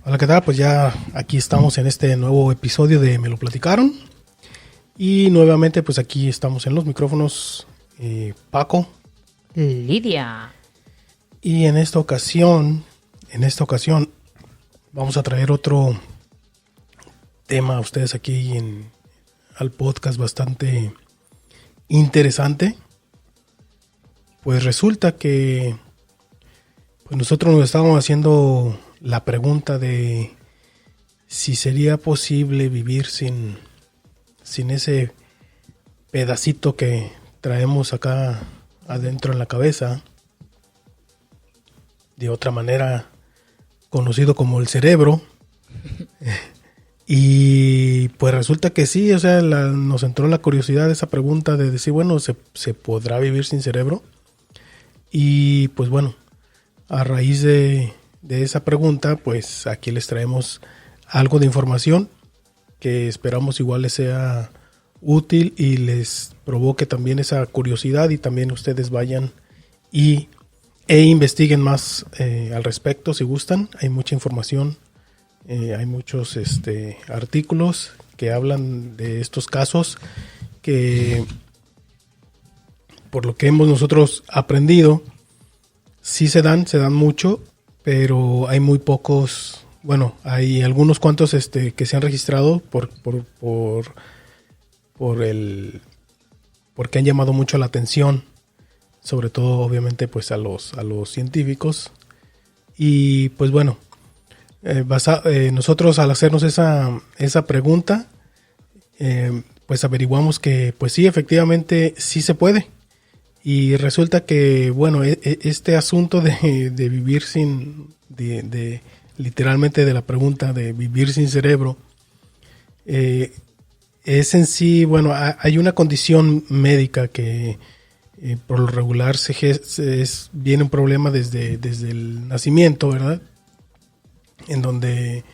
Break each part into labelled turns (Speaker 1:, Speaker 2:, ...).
Speaker 1: Hola, ¿qué tal? Pues ya aquí estamos en este nuevo episodio de Me lo platicaron. Y nuevamente pues aquí estamos en los micrófonos Paco.
Speaker 2: Lidia.
Speaker 1: Y en esta ocasión vamos a traer otro tema a ustedes aquí al podcast bastante interesante. Pues resulta que pues nosotros nos estábamos haciendo la pregunta de si sería posible vivir sin ese pedacito que traemos acá adentro en la cabeza, de otra manera conocido como el cerebro. Y pues resulta que sí, o sea, nos entró la curiosidad de esa pregunta de decir, bueno, ¿se podrá vivir sin cerebro? Y pues bueno, a raíz de esa pregunta, pues aquí les traemos algo de información que esperamos igual les sea útil y les provoque también esa curiosidad, y también ustedes vayan e investiguen más al respecto si gustan. Hay mucha información, hay muchos artículos que hablan de estos casos que, por lo que hemos nosotros aprendido, sí se dan mucho, pero hay muy pocos. Bueno, hay algunos cuantos que se han registrado porque han llamado mucho la atención, sobre todo obviamente pues a los científicos. Y pues bueno, nosotros al hacernos esa pregunta, pues averiguamos que pues sí, efectivamente sí se puede. Y resulta que, bueno, este asunto de vivir literalmente de la pregunta de vivir sin cerebro, es en sí, bueno, hay una condición médica que por lo regular viene un problema desde el nacimiento, ¿verdad? En donde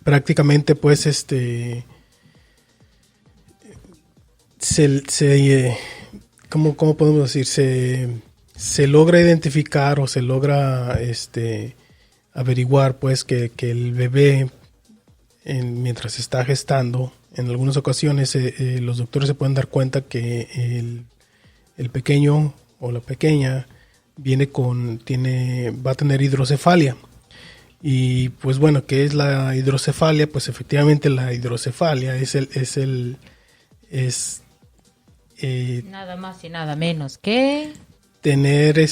Speaker 1: prácticamente pues ¿cómo podemos decir? Se logra identificar o se logra averiguar pues que el bebé, mientras está gestando, en algunas ocasiones los doctores se pueden dar cuenta que el pequeño o la pequeña va a tener hidrocefalia. Y pues bueno, ¿qué es la hidrocefalia? Pues efectivamente la hidrocefalia es
Speaker 2: nada más y nada menos que
Speaker 1: tener el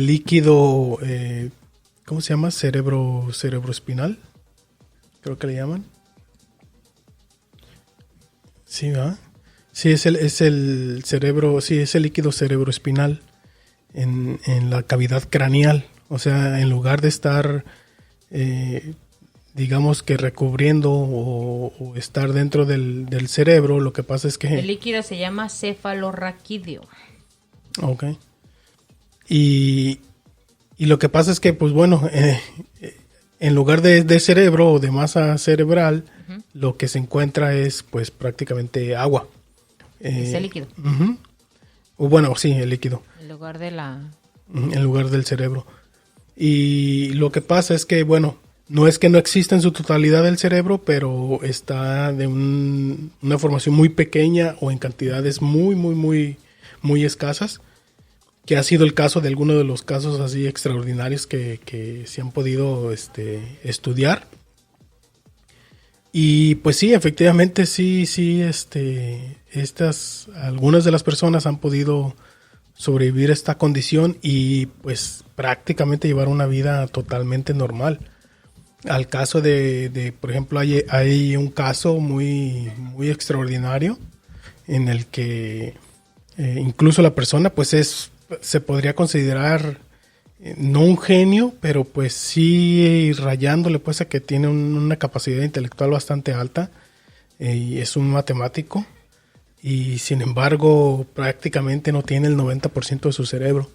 Speaker 1: líquido, ¿cómo se llama? Cerebroespinal, creo que le llaman. Sí, ¿verdad? Sí, es el cerebro, sí, es el líquido cerebroespinal en la cavidad craneal. O sea, en lugar de estar, digamos que recubriendo o estar dentro del cerebro, lo que pasa es que...
Speaker 2: El líquido se llama cefalorraquídeo.
Speaker 1: Ok. Y lo que pasa es que, pues bueno, en lugar de cerebro o de masa cerebral, uh-huh, lo que se encuentra es pues prácticamente agua.
Speaker 2: Es el líquido.
Speaker 1: Uh-huh. O bueno, sí, el líquido.
Speaker 2: En lugar de
Speaker 1: en lugar del cerebro. Y lo que pasa es que, bueno, no es que no exista en su totalidad el cerebro, pero está de una formación muy pequeña o en cantidades muy, muy, muy, muy escasas, que ha sido el caso de algunos de los casos así extraordinarios que se han podido estudiar. Y pues sí, efectivamente sí, algunas de las personas han podido sobrevivir a esta condición y pues prácticamente llevar una vida totalmente normal. Al caso de por ejemplo, hay un caso muy, muy extraordinario en el que incluso la persona pues se podría considerar no un genio, pero pues sí rayándole pues a que tiene una capacidad intelectual bastante alta, y es un matemático, y sin embargo prácticamente no tiene el 90% de su cerebro.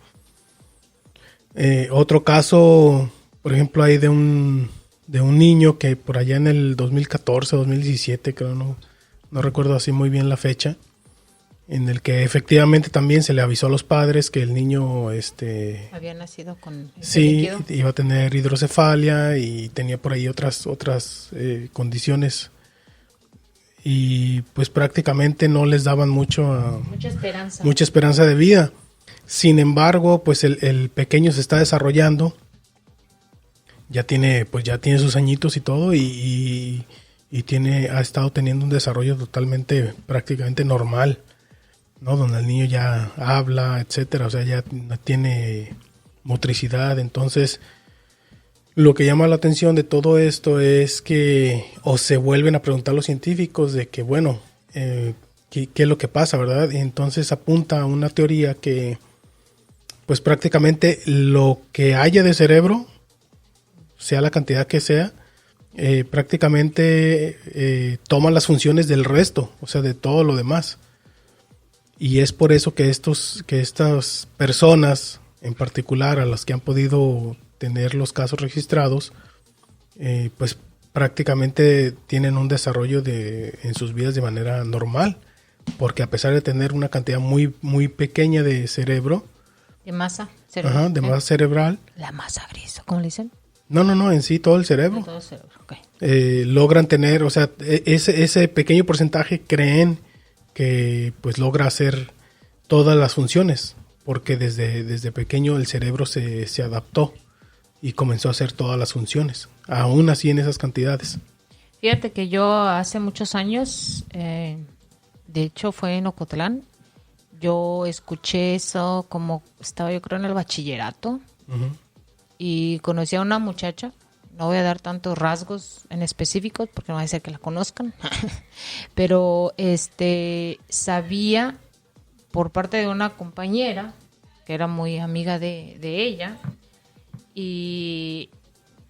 Speaker 1: Otro caso, por ejemplo, hay de un niño que por allá en el 2014, 2017, creo, no recuerdo así muy bien la fecha, en el que efectivamente también se le avisó a los padres que el niño
Speaker 2: había nacido con
Speaker 1: sí,
Speaker 2: líquido.
Speaker 1: iba a tener hidrocefalia y tenía por ahí otras condiciones, y pues prácticamente no les daban mucha esperanza de vida. Sin embargo, pues el pequeño se está desarrollando, ya tiene sus añitos y todo, y ha estado teniendo un desarrollo prácticamente normal, ¿no? Donde el niño ya habla, etcétera, o sea, ya tiene motricidad. Entonces, lo que llama la atención de todo esto es que o se vuelven a preguntar los científicos de que, bueno, ¿qué es lo que pasa, verdad? Y entonces apunta a una teoría que, pues prácticamente lo que haya de cerebro, sea la cantidad que sea, prácticamente toma las funciones del resto, o sea, de todo lo demás. Y es por eso que estas personas, en particular a las que han podido tener los casos registrados, pues prácticamente tienen un desarrollo en sus vidas de manera normal, porque a pesar de tener una cantidad muy, muy pequeña de cerebro,
Speaker 2: de masa cerebral,
Speaker 1: masa cerebral,
Speaker 2: la masa gris, ¿cómo le dicen?
Speaker 1: No, en sí todo el cerebro.
Speaker 2: Todo el cerebro, okay.
Speaker 1: Logran tener, o sea, ese pequeño porcentaje creen que pues logra hacer todas las funciones, porque desde pequeño el cerebro se adaptó y comenzó a hacer todas las funciones, aún así en esas cantidades.
Speaker 2: Fíjate que yo hace muchos años, de hecho fue en Ocotlán, yo escuché eso como estaba yo creo en el bachillerato. Uh-huh. Y conocí a una muchacha, no voy a dar tantos rasgos en específicos porque no va a ser que la conozcan, pero sabía por parte de una compañera que era muy amiga de ella, y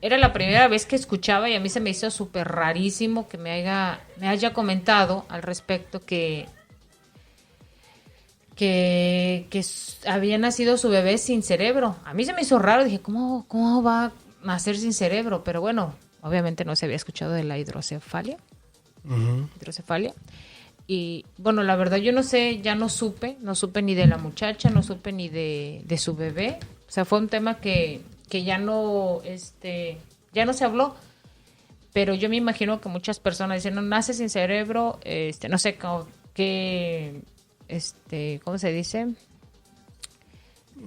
Speaker 2: era la primera vez que escuchaba y a mí se me hizo súper rarísimo que me haya comentado al respecto que había nacido su bebé sin cerebro. A mí se me hizo raro, dije, ¿cómo va a nacer sin cerebro? Pero bueno, obviamente no se había escuchado de la hidrocefalia. Uh-huh. Hidrocefalia. Y bueno, la verdad yo no sé, ya no supe ni de la muchacha, no supe ni de su bebé. O sea, fue un tema que ya no se habló. Pero yo me imagino que muchas personas dicen, no, nace sin cerebro, no sé qué... ¿cómo se dice?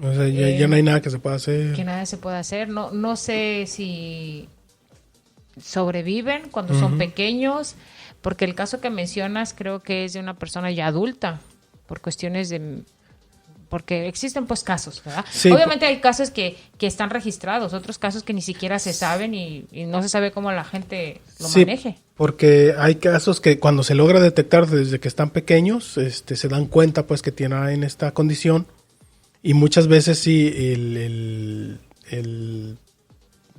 Speaker 1: O sea, ya no hay nada que se pueda hacer.
Speaker 2: Que nada se pueda hacer. No sé si sobreviven cuando son pequeños, porque el caso que mencionas creo que es de una persona ya adulta, por cuestiones porque existen pues casos, ¿verdad? Sí. Obviamente hay casos que están registrados, otros casos que ni siquiera se saben y no se sabe cómo la gente lo maneje.
Speaker 1: Porque hay casos que cuando se logra detectar desde que están pequeños, se dan cuenta pues que tienen esta condición, y muchas veces sí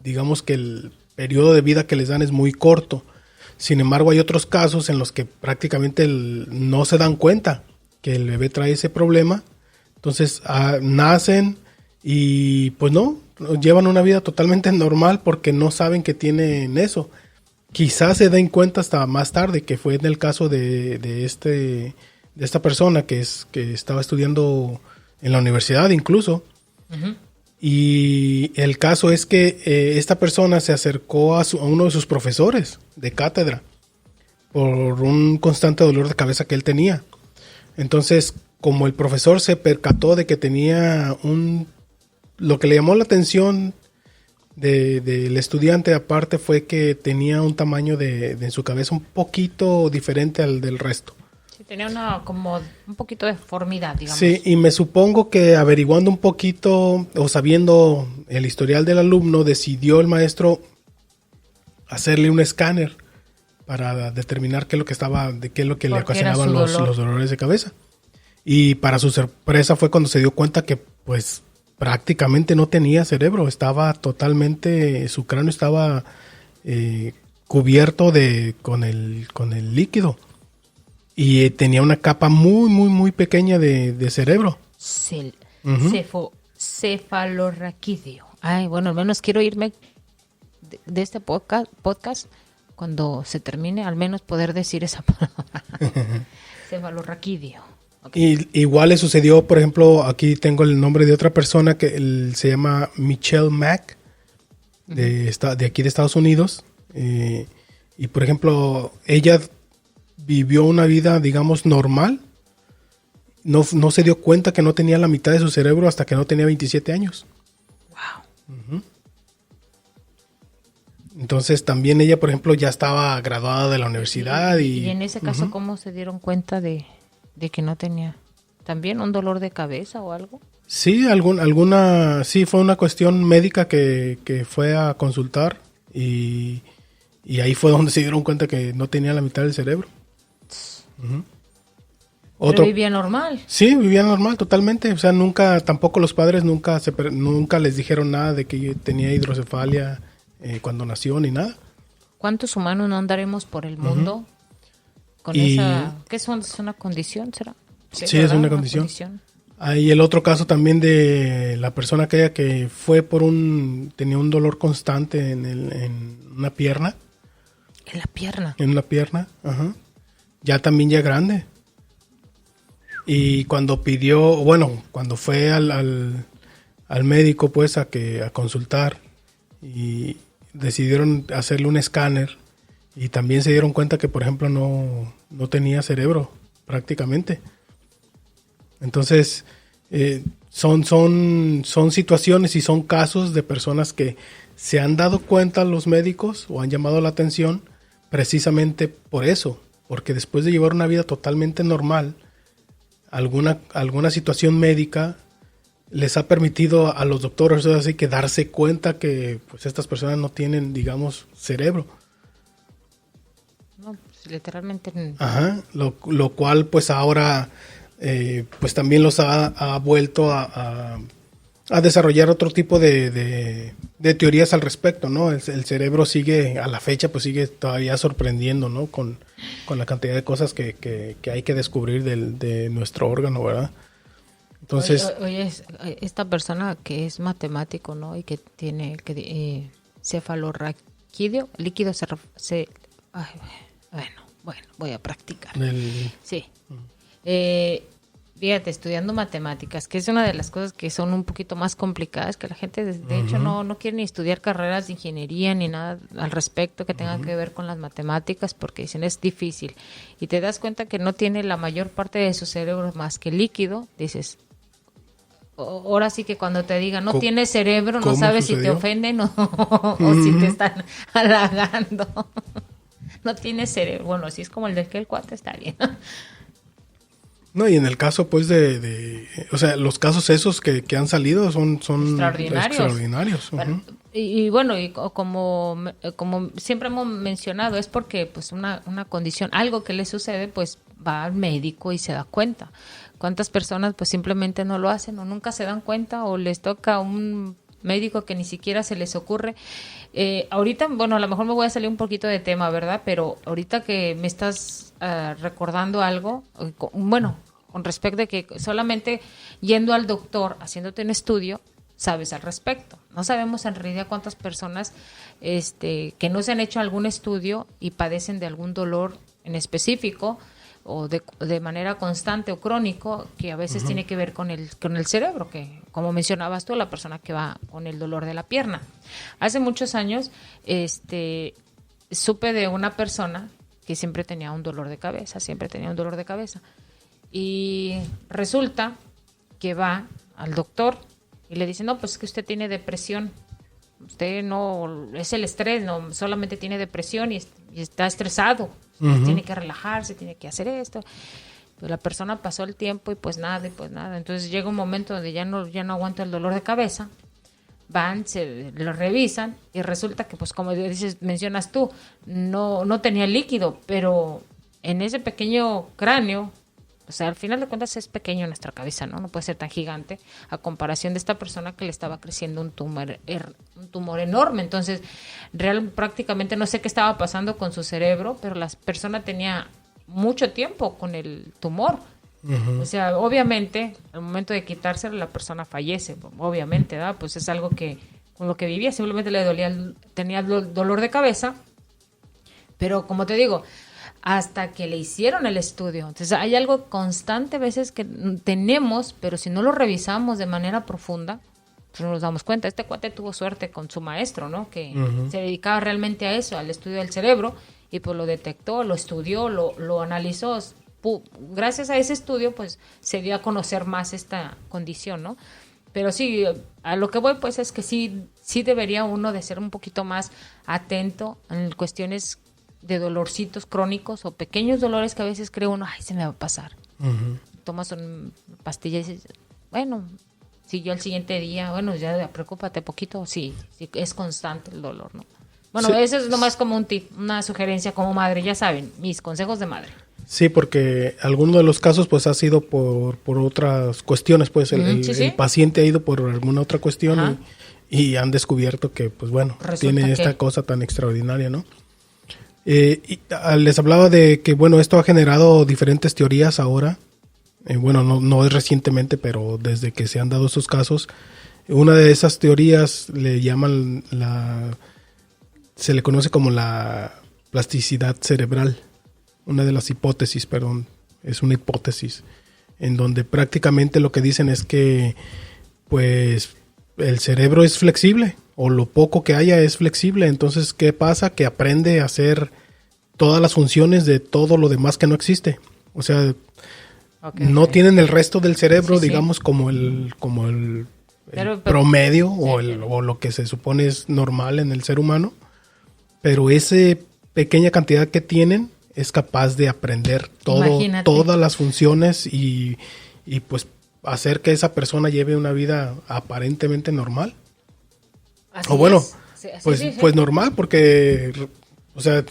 Speaker 1: digamos que el periodo de vida que les dan es muy corto. Sin embargo, hay otros casos en los que prácticamente no se dan cuenta que el bebé trae ese problema. Entonces nacen y pues no, llevan una vida totalmente normal porque no saben que tienen eso. Quizás se den cuenta hasta más tarde, que fue en el caso de esta persona que estaba estudiando en la universidad incluso. Uh-huh. Y el caso es que esta persona se acercó a uno de sus profesores de cátedra por un constante dolor de cabeza que él tenía. Entonces, como el profesor se percató de que tenía lo que le llamó la atención del estudiante aparte fue que tenía un tamaño en su cabeza un poquito diferente al del resto.
Speaker 2: Sí, tenía como un poquito de deformidad, digamos.
Speaker 1: Sí, y me supongo que averiguando un poquito o sabiendo el historial del alumno, decidió el maestro hacerle un escáner para determinar qué es lo que le ocasionaban los dolores de cabeza. Y para su sorpresa fue cuando se dio cuenta que pues prácticamente no tenía cerebro, su cráneo estaba cubierto con el líquido y tenía una capa muy, muy, muy pequeña de cerebro.
Speaker 2: Cefalorraquídeo. Ay, bueno, al menos quiero irme de este podcast cuando se termine, al menos poder decir esa palabra. Cefalorraquídeo.
Speaker 1: Y igual le sucedió, por ejemplo, aquí tengo el nombre de otra persona que se llama Michelle Mack, de aquí de Estados Unidos. Y por ejemplo, ella vivió una vida, digamos, normal. No se dio cuenta que no tenía la mitad de su cerebro hasta que no tenía 27 años.
Speaker 2: Wow.
Speaker 1: Entonces también ella, por ejemplo, ya estaba graduada de la universidad.
Speaker 2: Y en ese caso, ¿cómo se dieron cuenta de que no tenía también un dolor de cabeza o algo?
Speaker 1: Sí, sí, fue una cuestión médica que fue a consultar y ahí fue donde se dieron cuenta que no tenía la mitad del cerebro.
Speaker 2: Pero vivía normal.
Speaker 1: Sí, vivía normal, totalmente. O sea, tampoco los padres nunca les dijeron nada de que yo tenía hidrocefalia cuando nació ni nada.
Speaker 2: ¿Cuántos humanos no andaremos por el mundo con esa... ¿Qué es una condición, será?
Speaker 1: Sí, es una condición. Hay el otro caso también de la persona aquella que fue tenía un dolor constante en una pierna.
Speaker 2: ¿En la pierna?
Speaker 1: En una pierna, ajá. Ya grande. Y cuando cuando fue al médico, pues, a consultar, y decidieron hacerle un escáner, y también se dieron cuenta que, por ejemplo, no tenía cerebro, prácticamente. Entonces, son situaciones y son casos de personas que se han dado cuenta los médicos o han llamado la atención precisamente por eso, porque después de llevar una vida totalmente normal, alguna situación médica les ha permitido a los doctores así que darse cuenta que pues estas personas no tienen, digamos, cerebro.
Speaker 2: No, pues, literalmente.
Speaker 1: Ajá, lo cual pues ahora pues también los ha vuelto a desarrollar otro tipo de teorías al respecto, ¿no? El cerebro sigue, a la fecha, pues sigue todavía sorprendiendo, ¿no? Con la cantidad de cosas que hay que descubrir de nuestro órgano, ¿verdad? Entonces...
Speaker 2: Oye, esta persona que es matemático, ¿no? Y que tiene cefalorraquídeo, líquido bueno, voy a practicar. Sí. Fíjate, estudiando matemáticas, que es una de las cosas que son un poquito más complicadas, que la gente de hecho no quiere ni estudiar carreras de ingeniería ni nada al respecto que tenga que ver con las matemáticas, porque dicen es difícil. Y te das cuenta que no tiene la mayor parte de su cerebro más que líquido, dices, ahora sí que cuando te digan no tiene cerebro, no sabes si te ofenden o si te están halagando. No tiene cerebro. Bueno, si es como el de aquel cuate, está bien.
Speaker 1: No, y en el caso, pues, o sea, los casos esos que han salido son extraordinarios.
Speaker 2: Y bueno, y como siempre hemos mencionado, es porque, pues, una condición, algo que le sucede, pues, va al médico y se da cuenta. ¿Cuántas personas, pues, simplemente no lo hacen o nunca se dan cuenta o les toca un médico que ni siquiera se les ocurre? Ahorita, bueno, a lo mejor me voy a salir un poquito de tema, ¿verdad? Pero ahorita que me estás recordando algo, bueno, con respecto de que solamente yendo al doctor, haciéndote un estudio, sabes al respecto. No sabemos en realidad cuántas personas que no se han hecho algún estudio y padecen de algún dolor en específico o de manera constante o crónico, que a veces tiene que ver con el cerebro, que como mencionabas tú, la persona que va con el dolor de la pierna. Hace muchos años supe de una persona que siempre tenía un dolor de cabeza, y resulta que va al doctor y le dice, no, pues es que usted tiene depresión, usted no, es el estrés, no, solamente tiene depresión y está estresado, tiene que relajarse, tiene que hacer esto. Pues la persona pasó el tiempo y pues nada. Entonces llega un momento donde ya no aguanta el dolor de cabeza, van, se lo revisan y resulta que, pues como mencionas tú, no tenía líquido, pero en ese pequeño cráneo, o sea, al final de cuentas es pequeño nuestra cabeza, ¿no? No puede ser tan gigante a comparación de esta persona que le estaba creciendo un tumor enorme. Entonces, prácticamente no sé qué estaba pasando con su cerebro, pero la persona tenía mucho tiempo con el tumor. O sea, obviamente, al momento de quitárselo, la persona fallece, obviamente, ¿verdad? Pues es algo que con lo que vivía, simplemente tenía dolor de cabeza, pero como te digo, hasta que le hicieron el estudio. Entonces hay algo constante a veces que tenemos, pero si no lo revisamos de manera profunda, pues no nos damos cuenta. Este cuate tuvo suerte con su maestro, ¿no? Que se dedicaba realmente a eso, al estudio del cerebro, y pues lo detectó, lo estudió, lo analizó. Gracias a ese estudio, pues se dio a conocer más esta condición, ¿no? Pero sí, a lo que voy, pues, es que sí debería uno de ser un poquito más atento en cuestiones de dolorcitos crónicos o pequeños dolores que a veces cree uno, ay, se me va a pasar. Tomas una pastilla y dices, bueno, siguió el siguiente día, bueno, ya preocúpate poquito, sí, es constante el dolor, ¿no? Bueno, sí, eso es nomás como un tip, una sugerencia como madre, ya saben, mis consejos de madre.
Speaker 1: Sí, porque alguno de los casos pues ha sido por otras cuestiones, pues el paciente ha ido por alguna otra cuestión y han descubierto que pues bueno, tiene esta cosa tan extraordinaria, ¿no? Les hablaba de que bueno, esto ha generado diferentes teorías ahora, bueno, no es recientemente, pero desde que se han dado esos casos, una de esas teorías le llaman se le conoce como la plasticidad cerebral. Una de las hipótesis, perdón, es una hipótesis, en donde prácticamente lo que dicen es que pues el cerebro es flexible, o lo poco que haya es flexible. Entonces, ¿qué pasa? Que aprende a hacer todas las funciones de todo lo demás que no existe. O sea, no tienen el resto del cerebro, digamos, como el promedio o lo que se supone es normal en el ser humano, pero esa pequeña cantidad que tienen es capaz de aprender todas las funciones y pues hacer que esa persona lleve una vida aparentemente normal.
Speaker 2: Así
Speaker 1: o bueno,
Speaker 2: es.
Speaker 1: Pues normal, porque o sea,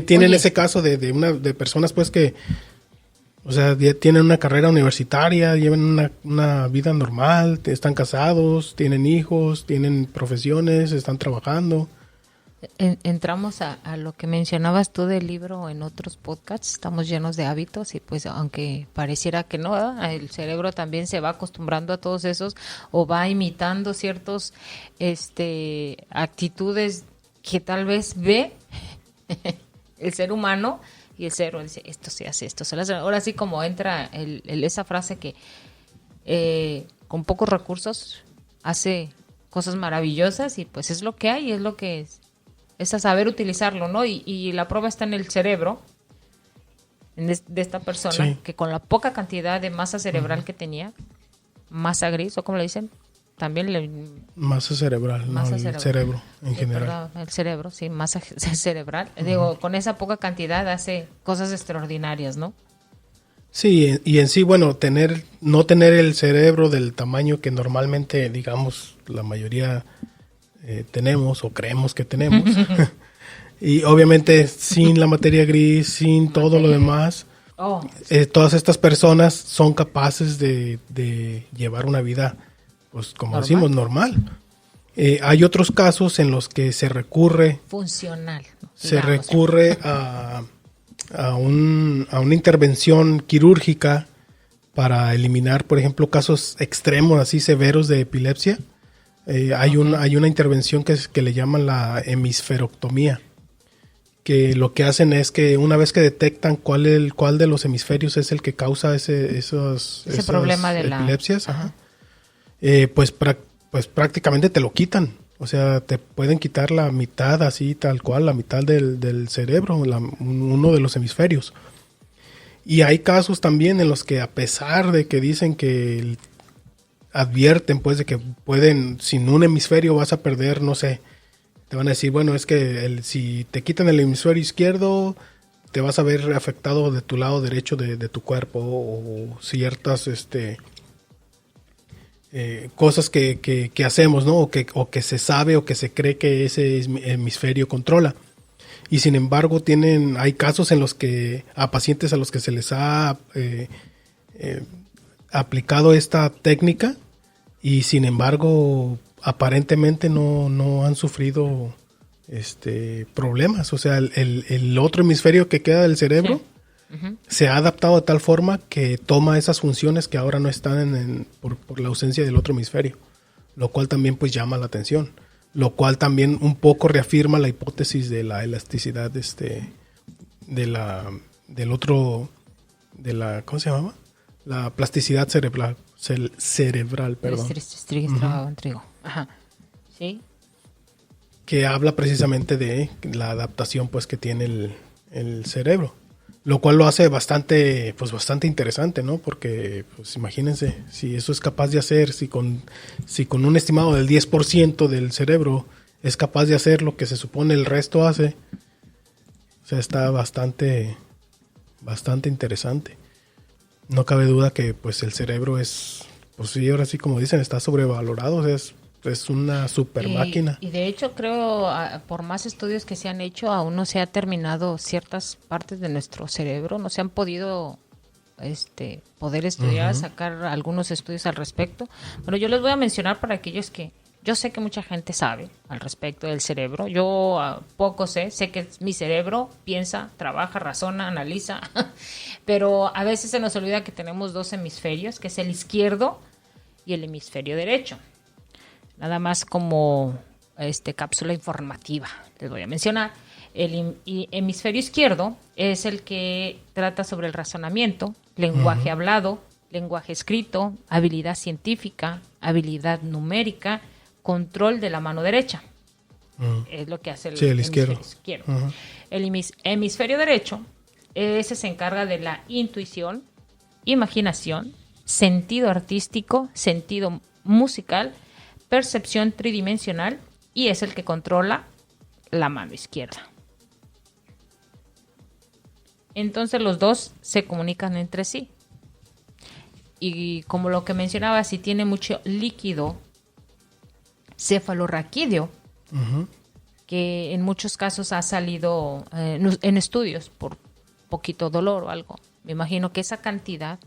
Speaker 1: tienen ese caso de personas pues que o sea, tienen una carrera universitaria, llevan una vida normal, están casados, tienen hijos, tienen profesiones, están trabajando.
Speaker 2: Entramos a lo que mencionabas tú del libro en otros podcasts. Estamos llenos de hábitos y pues aunque pareciera que no, ¿verdad? El cerebro también se va acostumbrando a todos esos o va imitando ciertos actitudes que tal vez ve el ser humano, y el cerebro dice, esto se hace, esto se hace. Ahora sí, como entra esa frase que con pocos recursos hace cosas maravillosas, y pues es lo que hay, es lo que es a saber utilizarlo, ¿no? Y la prueba está en el cerebro de esta persona, que con la poca cantidad de masa cerebral que tenía, masa gris, o como le dicen, también
Speaker 1: masa cerebral, el cerebro en general.
Speaker 2: Perdón, el cerebro, sí, masa cerebral. Digo, con esa poca cantidad hace cosas extraordinarias, ¿no?
Speaker 1: Sí, y en sí, bueno, no tener el cerebro del tamaño que normalmente, digamos, la mayoría tenemos o creemos que tenemos. Y obviamente sin la materia gris, sin todo lo demás, todas estas personas son capaces de llevar una vida, pues como decimos, normal. Hay otros casos en los que se recurre...
Speaker 2: funcional.
Speaker 1: Se recurre a una intervención quirúrgica para eliminar, por ejemplo, casos extremos así severos de epilepsia. Hay una intervención que le llaman la hemisferoctomía, que lo que hacen es que una vez que detectan cuál de los hemisferios es el que causa ese problema de epilepsias, pues prácticamente te lo quitan. O sea, te pueden quitar la mitad así tal cual, la mitad del cerebro, uno de los hemisferios. Y hay casos también en los que, a pesar de que dicen que advierten pues de que pueden, sin un hemisferio vas a perder, no sé, te van a decir, bueno, es que si te quitan el hemisferio izquierdo, te vas a ver afectado de tu lado derecho de tu cuerpo, o ciertas cosas que hacemos, ¿no? O que se sabe o que se cree que ese hemisferio controla. Y sin embargo hay casos en los que a pacientes a los que se les ha aplicado esta técnica, y sin embargo aparentemente no han sufrido problemas. O sea, el otro hemisferio que queda del cerebro se ha adaptado de tal forma que toma esas funciones que ahora no están por la ausencia del otro hemisferio, lo cual también pues llama la atención, lo cual también un poco reafirma la hipótesis de la elasticidad del otro, ¿cómo se llamaba? La plasticidad cerebral, perdón.
Speaker 2: Trigo. Ajá. Sí.
Speaker 1: Que habla precisamente de la adaptación pues que tiene el cerebro. Lo cual lo hace bastante interesante, ¿no? Porque, pues imagínense, si eso es capaz de hacer, si con un estimado del 10% del cerebro es capaz de hacer lo que se supone el resto hace, o sea, está bastante interesante. No cabe duda que, pues, el cerebro es, pues sí, ahora sí, como dicen, está sobrevalorado, o sea, es una super máquina.
Speaker 2: Y de hecho creo, por más estudios que se han hecho, aún no se ha terminado ciertas partes de nuestro cerebro, no se han podido poder estudiar, sacar algunos estudios al respecto. Bueno, yo les voy a mencionar para aquellos que, yo sé que mucha gente sabe al respecto del cerebro, yo poco sé que mi cerebro piensa, trabaja, razona, analiza, pero a veces se nos olvida que tenemos dos hemisferios, que es el izquierdo y el hemisferio derecho. Nada más como cápsula informativa, les voy a mencionar. El hemisferio izquierdo es el que trata sobre el razonamiento, lenguaje hablado, lenguaje escrito, habilidad científica, habilidad numérica, control de la mano derecha. Es lo que hace el hemisferio izquierdo. El hemisferio derecho, ese se encarga de la intuición, imaginación, sentido artístico, sentido musical, percepción tridimensional, y es el que controla la mano izquierda. Entonces los dos se comunican entre sí. Y como lo que mencionaba, si tiene mucho líquido cefalorraquídeo, que en muchos casos ha salido en estudios por poquito dolor o algo, me imagino que esa cantidad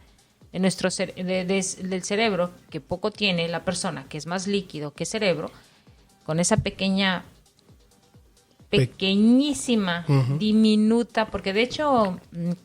Speaker 2: en nuestro del cerebro, que poco tiene la persona, que es más líquido que cerebro, con esa pequeñísima, diminuta, porque de hecho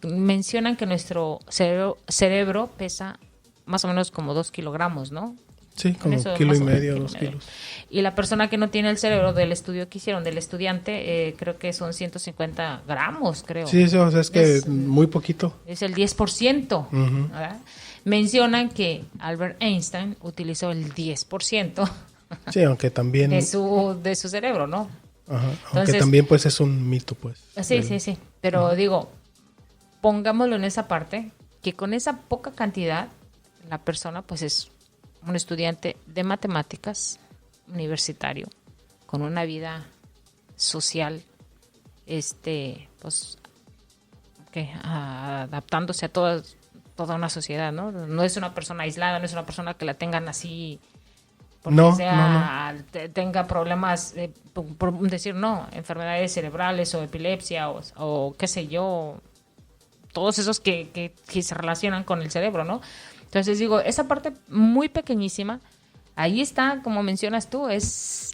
Speaker 2: mencionan que nuestro cerebro pesa más o menos como 2 kilogramos, ¿no?
Speaker 1: Sí, como 1,5 kilos, 2 kilos.
Speaker 2: Y la persona que no tiene el cerebro, del estudio que hicieron, del estudiante, creo que son 150 gramos, creo.
Speaker 1: Sí, o sea, es que muy poquito.
Speaker 2: Es el 10%. ¿Verdad? Mencionan que Albert Einstein utilizó el 10%.
Speaker 1: Sí, aunque también...
Speaker 2: de su cerebro, ¿no?
Speaker 1: Ajá, entonces, aunque también, pues, es un mito, pues.
Speaker 2: Sí. Pero digo, pongámoslo en esa parte, que con esa poca cantidad, la persona, pues, es un estudiante de matemáticas, universitario, con una vida social, pues, adaptándose a toda una sociedad, ¿no? No es una persona aislada, no es una persona que la tengan así porque
Speaker 1: no.
Speaker 2: tenga problemas, por decir, no, enfermedades cerebrales o epilepsia o qué sé yo, todos esos que se relacionan con el cerebro, ¿no? Entonces digo, esa parte muy pequeñísima, ahí está, como mencionas tú,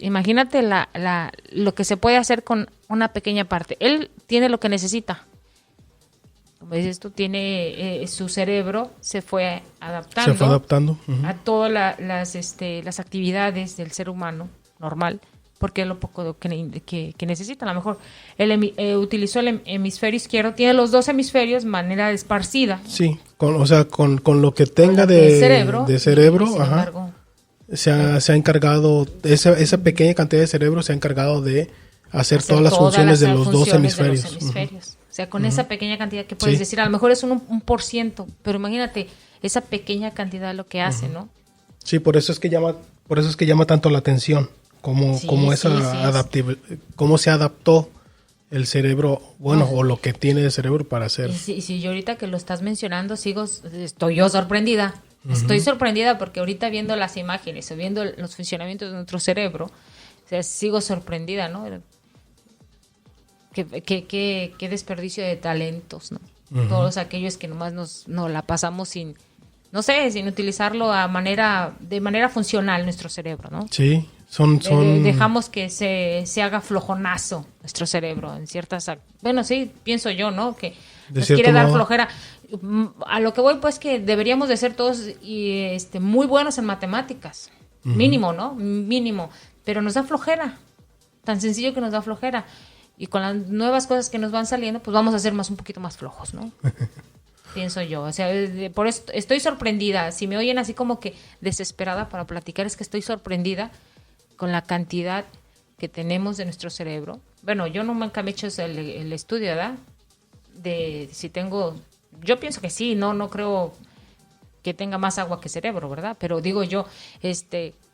Speaker 2: imagínate lo que se puede hacer con una pequeña parte. Él tiene lo que necesita. Como dices tú, tiene su cerebro se fue adaptando a todas las actividades del ser humano normal, porque es lo poco que necesita. A lo mejor él utilizó el hemisferio izquierdo, tiene los dos hemisferios de manera esparcida.
Speaker 1: Sí, con lo que tenga de cerebro,
Speaker 2: sin embargo,
Speaker 1: se ha encargado, esa pequeña cantidad de cerebro se ha encargado de hacer todas las funciones de los dos hemisferios.
Speaker 2: O sea, con esa pequeña cantidad que puedes decir, a lo mejor es un 1%, pero imagínate esa pequeña cantidad lo que hace, ¿no?
Speaker 1: Sí, por eso es que llama tanto la atención, cómo se adaptó el cerebro, o lo que tiene de cerebro para hacer.
Speaker 2: Sí, yo ahorita que lo estás mencionando estoy yo sorprendida. Estoy sorprendida porque ahorita viendo las imágenes o viendo los funcionamientos de nuestro cerebro, o sea, sigo sorprendida, ¿no? Qué desperdicio de talentos, ¿no? Todos aquellos que nomás nos la pasamos sin utilizarlo de manera funcional nuestro cerebro, ¿no?
Speaker 1: Sí,
Speaker 2: dejamos que se haga flojonazo nuestro cerebro en ciertas... Bueno, sí, pienso yo, ¿no? Que nos quiere dar flojera. A lo que voy, pues, que deberíamos de ser todos muy buenos en matemáticas. Mínimo, ¿no? Mínimo. Pero nos da flojera. Tan sencillo que nos da flojera. Y con las nuevas cosas que nos van saliendo, pues vamos a ser un poquito más flojos, ¿no? Pienso yo. O sea, por eso estoy sorprendida. Si me oyen así como que desesperada para platicar, es que estoy sorprendida con la cantidad que tenemos de nuestro cerebro. Bueno, yo nunca me he hecho el estudio, ¿verdad? De si tengo... Yo pienso que sí, no creo que tenga más agua que cerebro, ¿verdad? Pero digo yo,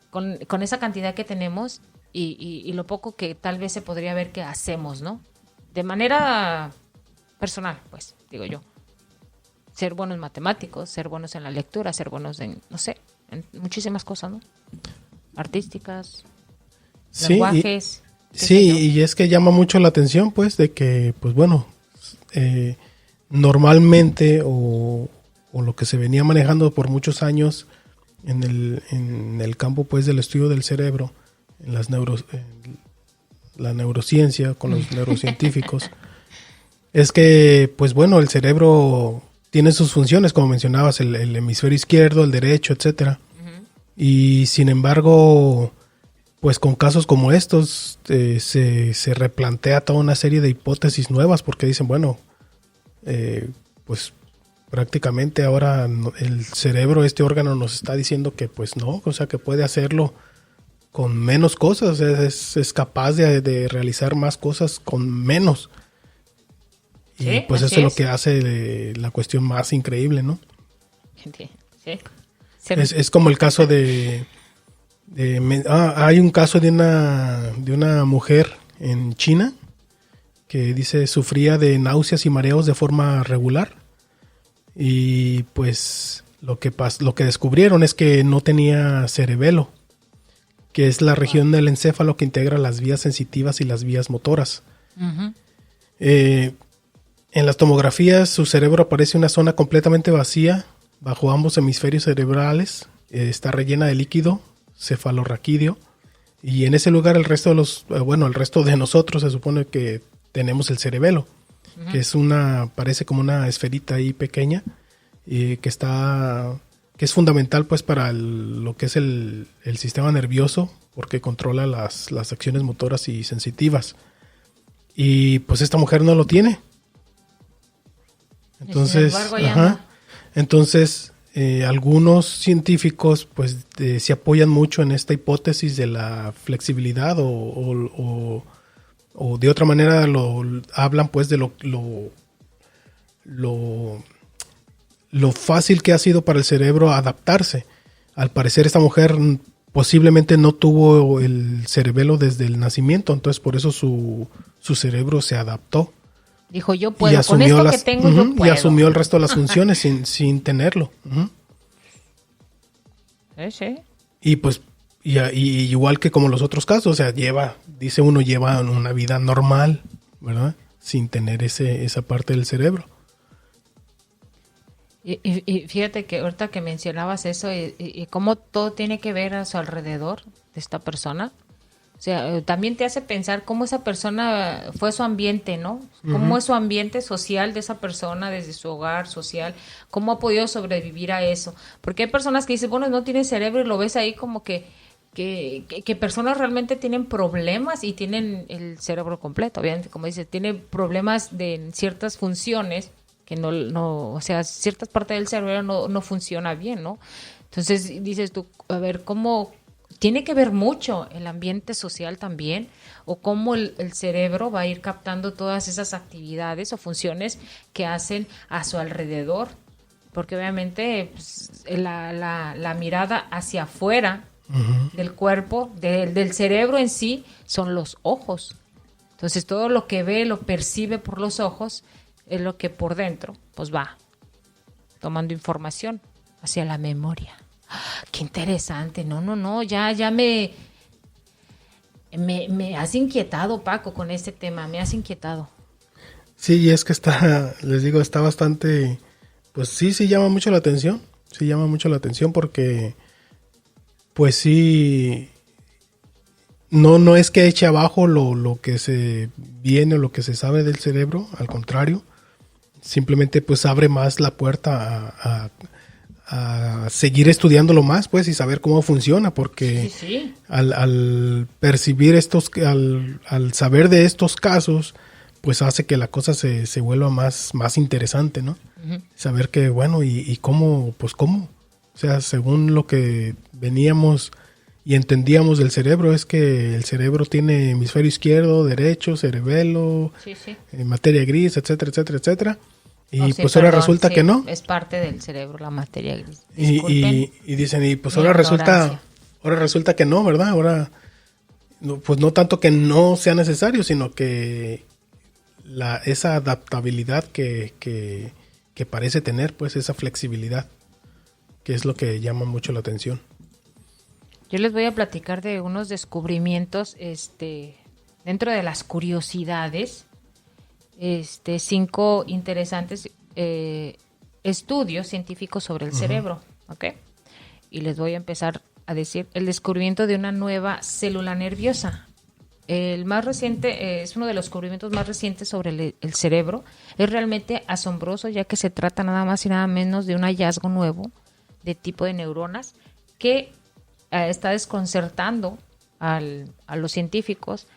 Speaker 2: con esa cantidad que tenemos y lo poco que tal vez se podría ver que hacemos, ¿no? De manera personal, pues, digo yo. Ser buenos matemáticos, ser buenos en la lectura, ser buenos en, no sé, en muchísimas cosas, ¿no? Artísticas,
Speaker 1: sí,
Speaker 2: lenguajes.
Speaker 1: Y es que llama mucho la atención, pues, de que, pues bueno, normalmente o lo que se venía manejando por muchos años en el campo, pues, del estudio del cerebro, en la neurociencia, con los neurocientíficos, es que, pues bueno, el cerebro tiene sus funciones, como mencionabas, el hemisferio izquierdo, el derecho, etcétera. Y sin embargo, pues con casos como estos se replantea toda una serie de hipótesis nuevas, porque dicen, bueno, pues prácticamente ahora el cerebro, este órgano, nos está diciendo que pues no, o sea, que puede hacerlo con menos cosas, es capaz de realizar más cosas con menos. Y
Speaker 2: sí,
Speaker 1: pues eso es lo que hace la cuestión más increíble, ¿no?
Speaker 2: Sí.
Speaker 1: Es como el caso hay un caso de una mujer en China que dice sufría de náuseas y mareos de forma regular. Y pues lo que descubrieron es que no tenía cerebelo, que es la región del encéfalo que integra las vías sensitivas y las vías motoras.
Speaker 2: Uh-huh.
Speaker 1: En las tomografías su cerebro aparece una zona completamente vacía bajo ambos hemisferios cerebrales. Está rellena de líquido cefalorraquídeo y en ese lugar el resto de nosotros se supone que tenemos el cerebelo, uh-huh, que parece como una esferita ahí pequeña que es fundamental pues para lo que es el sistema nervioso, porque controla las acciones motoras y sensitivas. Y pues esta mujer no lo tiene. Entonces, algunos científicos pues se apoyan mucho en esta hipótesis de la flexibilidad o de otra manera hablan pues de lo fácil que ha sido para el cerebro adaptarse. Al parecer esta mujer posiblemente no tuvo el cerebelo desde el nacimiento, entonces por eso su cerebro se adaptó.
Speaker 2: Dijo, yo puedo, con esto que tengo yo puedo.
Speaker 1: Y asumió el resto de las funciones sin tenerlo. Uh-huh.
Speaker 2: Sí.
Speaker 1: Y pues, y igual que como los otros casos, o sea, lleva una vida normal, ¿verdad? Sin tener esa parte del cerebro.
Speaker 2: Y fíjate que ahorita que mencionabas eso y cómo todo tiene que ver a su alrededor de esta persona. O sea, también te hace pensar cómo esa persona fue su ambiente, ¿no? Cómo uh-huh, es su ambiente social de esa persona, desde su hogar social, cómo ha podido sobrevivir a eso. Porque hay personas que dicen, bueno, no tiene cerebro y lo ves ahí como que personas realmente tienen problemas y tienen el cerebro completo, obviamente, como dices, tiene problemas en ciertas funciones que o sea, ciertas partes del cerebro no funciona bien, ¿no? Entonces dices tú, a ver, ¿cómo tiene que ver mucho el ambiente social también, o cómo el cerebro va a ir captando todas esas actividades o funciones que hacen a su alrededor? Porque obviamente pues, la mirada hacia afuera uh-huh, del cuerpo, del cerebro en sí, son los ojos. Entonces todo lo que ve, lo percibe por los ojos, es lo que por dentro pues va tomando información hacia la memoria. Qué interesante, no, ya me has inquietado, Paco, con este tema, me has inquietado.
Speaker 1: Sí, y es que les digo, está bastante, pues sí llama mucho la atención, porque pues sí, no es que eche abajo lo que se viene o lo que se sabe del cerebro, al contrario, simplemente pues abre más la puerta a seguir estudiándolo más, pues, y saber cómo funciona, porque
Speaker 2: Sí.
Speaker 1: al percibir al saber de estos casos, pues hace que la cosa se vuelva más interesante, ¿no?
Speaker 2: Ujú.
Speaker 1: Saber que, bueno, y cómo, pues cómo. O sea, según lo que veníamos y entendíamos del cerebro, es que el cerebro tiene hemisferio izquierdo, derecho, cerebelo,
Speaker 2: Sí.
Speaker 1: materia gris, etcétera, etcétera, etcétera. Y
Speaker 2: Oh, sí,
Speaker 1: pues ahora
Speaker 2: perdón,
Speaker 1: resulta
Speaker 2: sí,
Speaker 1: que no.
Speaker 2: es parte del cerebro, la materia gris.
Speaker 1: Y,
Speaker 2: Disculpen.
Speaker 1: y dicen, y pues
Speaker 2: mi
Speaker 1: ahora
Speaker 2: ignorancia.
Speaker 1: resulta que no, ¿verdad? Ahora, pues no tanto que no sea necesario, sino que esa adaptabilidad que parece tener, pues esa flexibilidad, que es lo que llama mucho la atención.
Speaker 2: Yo les voy a platicar de unos descubrimientos, dentro de las curiosidades, 5 interesantes estudios científicos sobre el cerebro, ¿ok? Y les voy a empezar a decir el descubrimiento de una nueva célula nerviosa. El más reciente, es uno de los descubrimientos más recientes sobre el cerebro. Es realmente asombroso, ya que se trata nada más y nada menos de un hallazgo nuevo de tipo de neuronas que está desconcertando a los científicos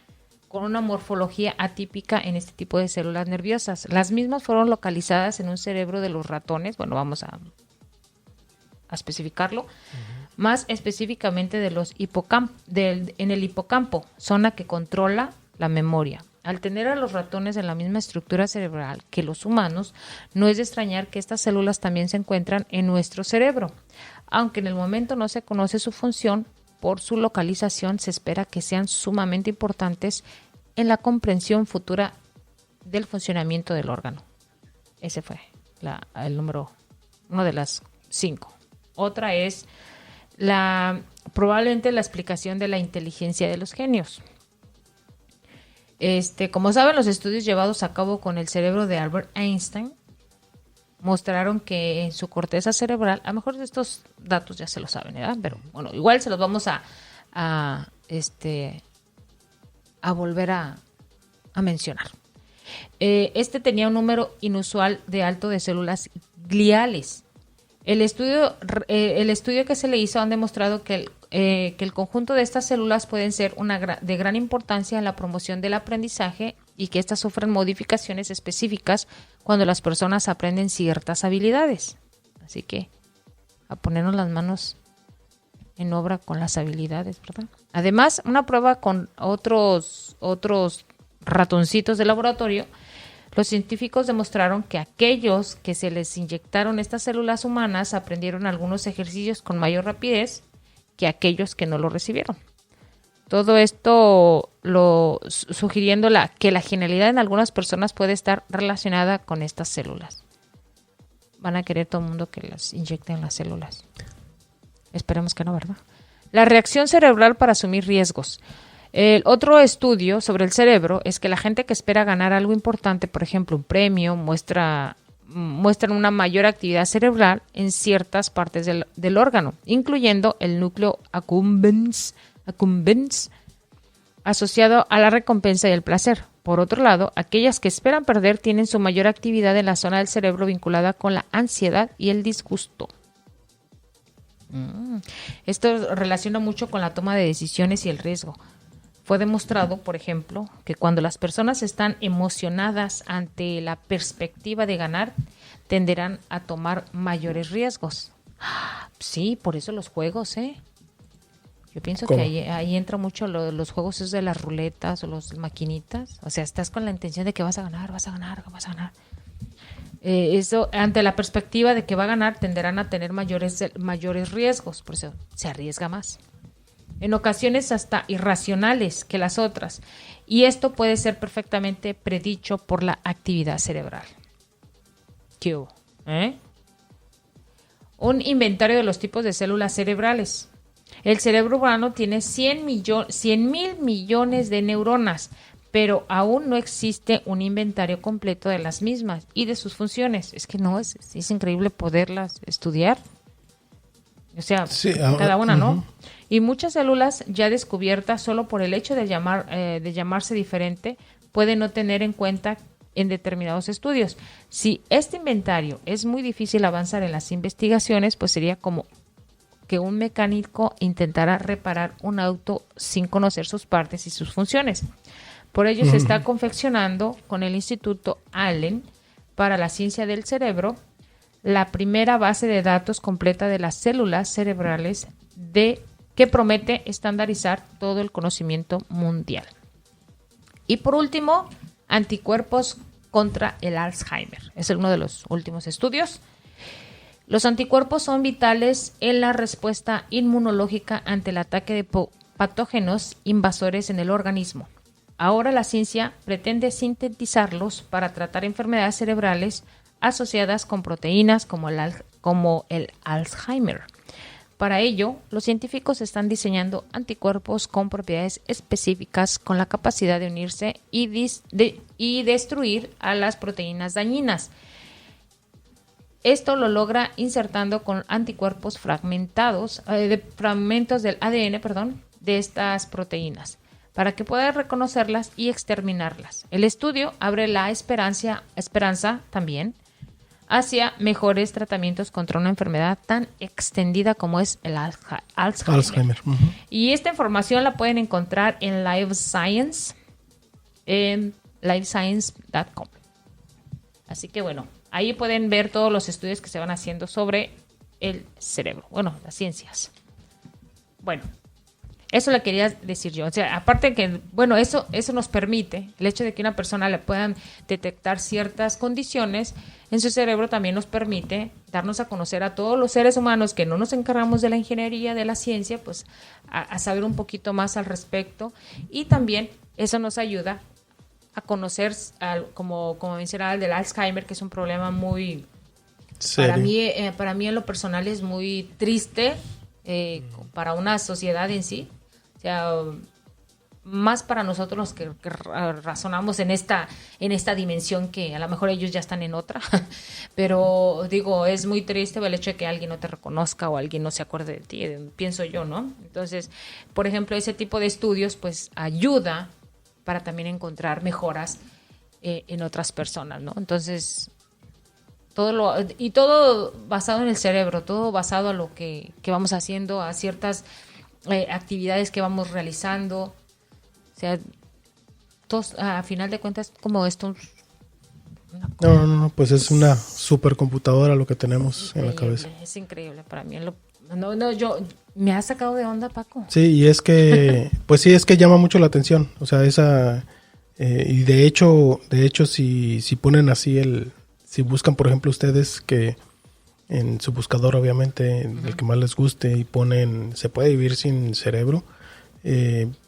Speaker 2: con una morfología atípica en este tipo de células nerviosas. Las mismas fueron localizadas en un cerebro de los ratones, bueno, vamos a especificarlo, más específicamente de los en el hipocampo, zona que controla la memoria. Al tener a los ratones en la misma estructura cerebral que los humanos, no es de extrañar que estas células también se encuentran en nuestro cerebro. Aunque en el momento no se conoce su función, por su localización se espera que sean sumamente importantes en la comprensión futura del funcionamiento del órgano. Ese fue el número, uno de las 5. Otra es probablemente la explicación de la inteligencia de los genios. Como saben, los estudios llevados a cabo con el cerebro de Albert Einstein mostraron que en su corteza cerebral, a lo mejor estos datos ya se lo saben, ¿verdad? Pero bueno, igual se los vamos a volver a mencionar. Tenía un número inusual de alto de células gliales. El estudio que se le hizo han demostrado que el conjunto de estas células pueden ser de gran importancia en la promoción del aprendizaje y que éstas sufren modificaciones específicas cuando las personas aprenden ciertas habilidades. Así que a ponernos las manos en obra con las habilidades, ¿verdad? Además, una prueba con otros ratoncitos de laboratorio, los científicos demostraron que aquellos que se les inyectaron estas células humanas aprendieron algunos ejercicios con mayor rapidez que aquellos que no lo recibieron. Todo esto sugiriendo que la genialidad en algunas personas puede estar relacionada con estas células. Van a querer todo el mundo que las inyecten las células. Esperemos que no, ¿verdad? La reacción cerebral para asumir riesgos. El otro estudio sobre el cerebro es que la gente que espera ganar algo importante, por ejemplo un premio, muestran una mayor actividad cerebral en ciertas partes del órgano, incluyendo el núcleo accumbens asociado a la recompensa y el placer. Por otro lado, aquellas que esperan perder tienen su mayor actividad en la zona del cerebro vinculada con la ansiedad y el disgusto. Esto relaciona mucho con la toma de decisiones y el riesgo. Fue demostrado, por ejemplo, que cuando las personas están emocionadas ante la perspectiva de ganar, tenderán a tomar mayores riesgos. Sí, por eso los juegos, Yo pienso
Speaker 1: ¿Cómo?
Speaker 2: que ahí entra mucho los juegos esos de las ruletas o las maquinitas. O sea, estás con la intención de que vas a ganar. Eso, ante la perspectiva de que va a ganar, tenderán a tener mayores riesgos. Por eso se arriesga más. En ocasiones hasta irracionales que las otras. Y esto puede ser perfectamente predicho por la actividad cerebral. ¿Qué hubo? Un inventario de los tipos de células cerebrales. El cerebro humano tiene 100.000 millones de neuronas, pero aún no existe un inventario completo de las mismas y de sus funciones. Es que no, es increíble poderlas estudiar. O sea, sí, cada una, ¿no? Y muchas células ya descubiertas solo por el hecho de llamarse diferente pueden no tener en cuenta en determinados estudios. Si este inventario es muy difícil avanzar en las investigaciones, pues sería como que un mecánico intentara reparar un auto sin conocer sus partes y sus funciones. Por ello se está confeccionando con el Instituto Allen para la Ciencia del Cerebro la primera base de datos completa de las células cerebrales que promete estandarizar todo el conocimiento mundial. Y por último, anticuerpos contra el Alzheimer. Es uno de los últimos estudios. Los anticuerpos son vitales en la respuesta inmunológica ante el ataque de patógenos invasores en el organismo. Ahora la ciencia pretende sintetizarlos para tratar enfermedades cerebrales asociadas con proteínas como el Alzheimer. Para ello, los científicos están diseñando anticuerpos con propiedades específicas con la capacidad de unirse y destruir a las proteínas dañinas. Esto lo logra insertando con anticuerpos fragmentos del ADN, de estas proteínas, para que pueda reconocerlas y exterminarlas. El estudio abre la esperanza también hacia mejores tratamientos contra una enfermedad tan extendida como es el Alzheimer. Y esta información la pueden encontrar en Live Science, en livescience.com. Así que bueno, ahí pueden ver todos los estudios que se van haciendo sobre el cerebro. Bueno, las ciencias. Bueno, eso le quería decir yo. O sea, aparte que, bueno, eso nos permite, el hecho de que una persona le puedan detectar ciertas condiciones en su cerebro también nos permite darnos a conocer a todos los seres humanos que no nos encargamos de la ingeniería, de la ciencia, pues a saber un poquito más al respecto. Y también eso nos ayuda a conocer, como mencionaba, el del Alzheimer, que es un problema muy, para mí en lo personal es muy triste para una sociedad en sí. O sea, más para nosotros los que razonamos en esta dimensión, que a lo mejor ellos ya están en otra. Pero digo, es muy triste el hecho de que alguien no te reconozca o alguien no se acuerde de ti, pienso yo, ¿no? Entonces, por ejemplo, ese tipo de estudios pues ayuda para también encontrar mejoras en otras personas, ¿no? Entonces, todo basado en el cerebro, todo basado a lo que vamos haciendo, a ciertas actividades que vamos realizando. O sea, todos, a final de cuentas, como esto.
Speaker 1: No, pues es una supercomputadora lo que tenemos en la cabeza.
Speaker 2: Es increíble para mí. Yo me ha sacado de onda, Paco.
Speaker 1: Sí, y es que, pues sí, es que llama mucho la atención. O sea, y de hecho, si ponen así si buscan, por ejemplo, ustedes que en su buscador, obviamente, el que más les guste, y ponen "se puede vivir sin cerebro",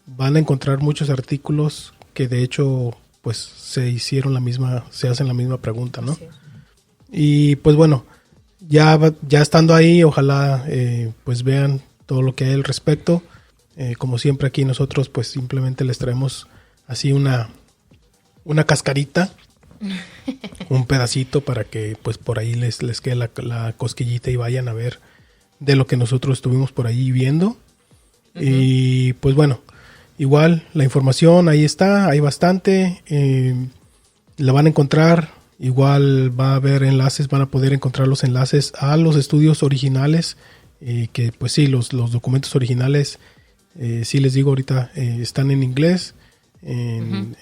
Speaker 1: van a encontrar muchos artículos que de hecho pues se hacen la misma pregunta, ¿no? Sí. Y pues bueno, ya estando ahí, ojalá pues vean todo lo que hay al respecto. Como siempre aquí nosotros pues simplemente les traemos así una cascarita, un pedacito para que pues por ahí les quede la cosquillita y vayan a ver de lo que nosotros estuvimos por ahí viendo. Y pues bueno, igual la información ahí está, hay bastante, la van a encontrar, igual va a haber enlaces, van a poder encontrar los enlaces a los estudios originales, que pues sí, los documentos originales, sí les digo ahorita, están en inglés, en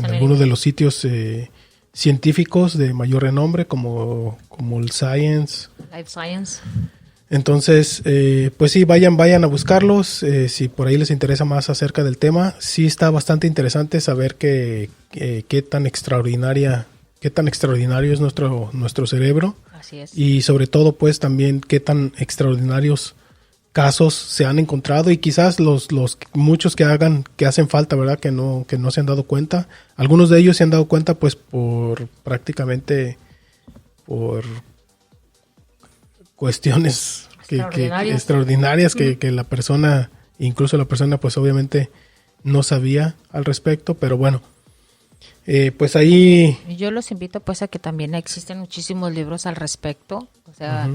Speaker 1: algunos de los sitios científicos de mayor renombre, como el Science.
Speaker 2: Live Science.
Speaker 1: Entonces, pues sí, vayan a buscarlos, si por ahí les interesa más acerca del tema. Sí está bastante interesante saber qué tan extraordinario es nuestro cerebro.
Speaker 2: Así es.
Speaker 1: Y sobre todo, pues también qué tan extraordinarios casos se han encontrado, y quizás los muchos que hacen falta, ¿verdad? Que no se han dado cuenta. Algunos de ellos se han dado cuenta pues por cuestiones extraordinarias que la persona, incluso la persona pues obviamente no sabía al respecto, pero bueno, pues ahí...
Speaker 2: Yo los invito pues a que también existen muchísimos libros al respecto, o sea...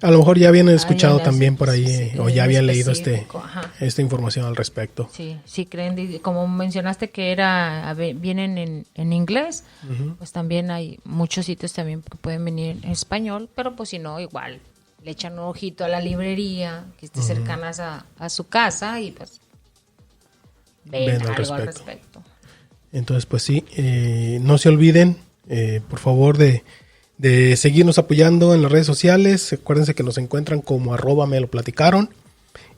Speaker 1: A lo mejor ya habían escuchado también por ahí,
Speaker 2: sí,
Speaker 1: o ya habían leído
Speaker 2: ajá.
Speaker 1: esta información al respecto.
Speaker 2: Sí, sí creen, como mencionaste que vienen en inglés, pues también hay muchos sitios también que pueden venir en español, pero pues si no, igual le echan un ojito a la librería que esté cercanas a su casa y pues ven algo al respecto.
Speaker 1: Entonces, pues sí, no se olviden, por favor, de seguirnos apoyando en las redes sociales. Acuérdense que nos encuentran como @meloplaticaron.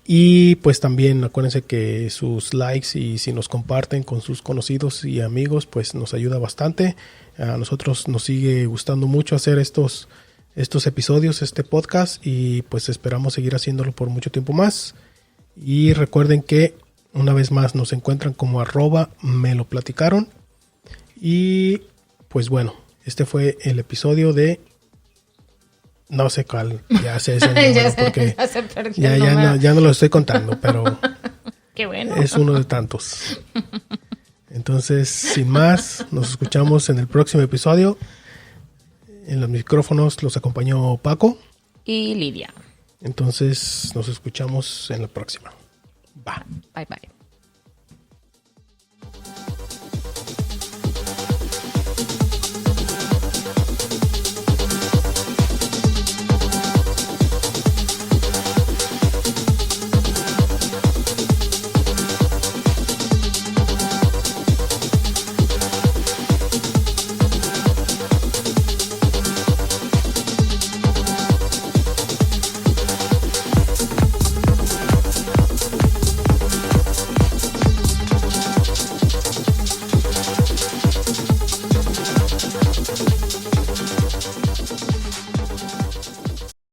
Speaker 1: Y pues también acuérdense que sus likes y si nos comparten con sus conocidos y amigos, pues nos ayuda bastante. A nosotros nos sigue gustando mucho hacer estos episodios, este podcast, y pues esperamos seguir haciéndolo por mucho tiempo más. Y recuerden que una vez más nos encuentran como @meloplaticaron. Y pues bueno, este fue el episodio de... No sé cuál, ya sé ese número porque
Speaker 2: ya se perdió el número.
Speaker 1: ya no lo estoy contando, pero
Speaker 2: Qué bueno.
Speaker 1: Es uno de tantos. Entonces, sin más, nos escuchamos en el próximo episodio. En los micrófonos los acompañó Paco
Speaker 2: Y Lidia.
Speaker 1: Entonces, nos escuchamos en la próxima. Bye.
Speaker 2: Bye, bye.